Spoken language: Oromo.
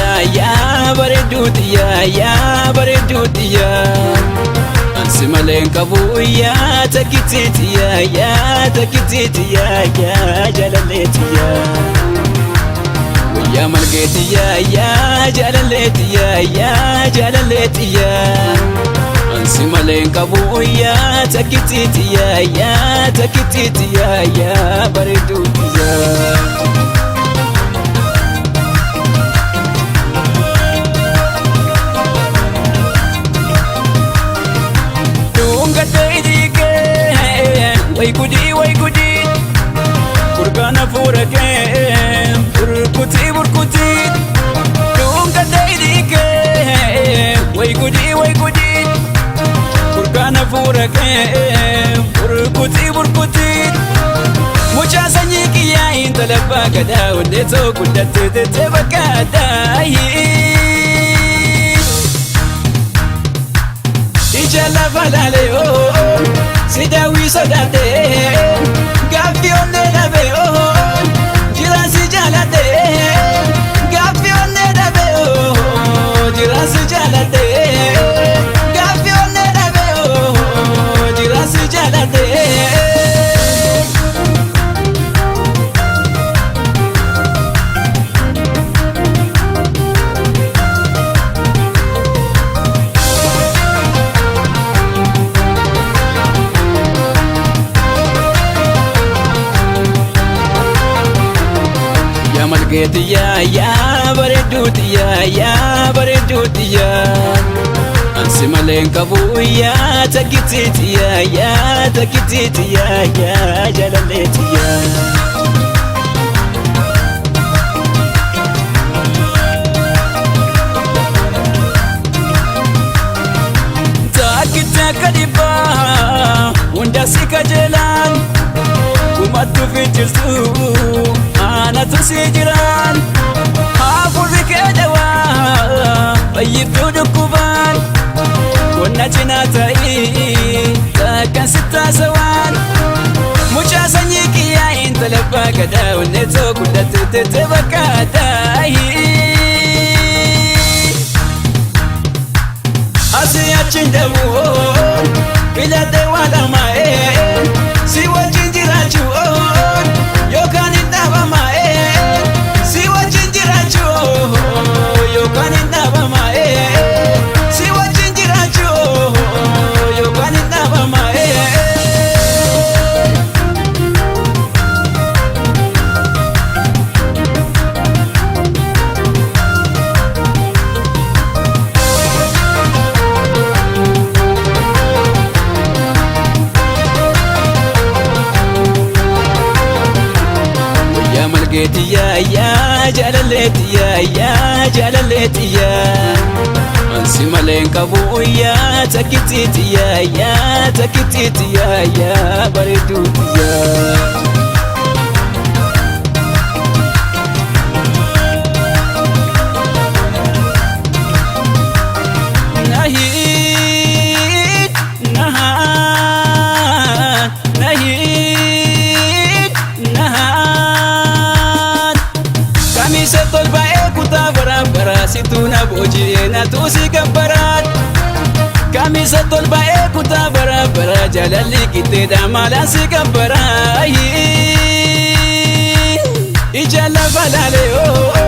yaa bareeduutiyaa yaa bareeduutiyaa ansi malee qabu yaa takkiteetiyaa yaa takkiteetiyaa yaa jaalalleetiyaa wayyaa malgeetiyaa yaa jaalalleetiyaa yaa jaalalleetiyaa ansi malee qabu yaa takkiteetiyaa yaa takkiteetiyaa yaa bareeduutiyaa way gudi kurgana furake burkuti dunga daidike way gudi kurgana furake burkuti mucha sanyi kiya intalaba gada wande to kudatte te bakadai ijala falale oh sidawi sodate gafi onne dabe oh jirasi jalate gafi onne dabe oh jirasi jalate gafi onne dabe oh jirasi jalate malgeetiyaa yaa bareeduutiyaa yaa bareeduutiyaa ansi malee qabu yaa takkiteetiyaa yaa takkiteetiyaa yaa jaalalleetiyaa takkite kadhibbaa hunda si kajeelaan kumatu fichirtuu anatu sijiran hafurri kedawa bayyiftu dukkuban konna cinatai takkan sittasawan mucha sanyi kiya intalabba gada wanne to kudatte bakadai asiyachin dabu bilade wala mae si wajin jiraju yokan indaba mae si wajin jiraju yokan indaba mae si wajin jiraju yokan indaba mae malgeetiyaa yaa jaalalleetiyaa yaa jaalalleetiyaa ansi malee qabu yaa takkiteetiyaa yaa takkiteetiyaa yaa bareeduutiyaa situna bojina tusi kabarat kami satol bae kuta bara jalalli kite damala si kabarai ijalla falale oh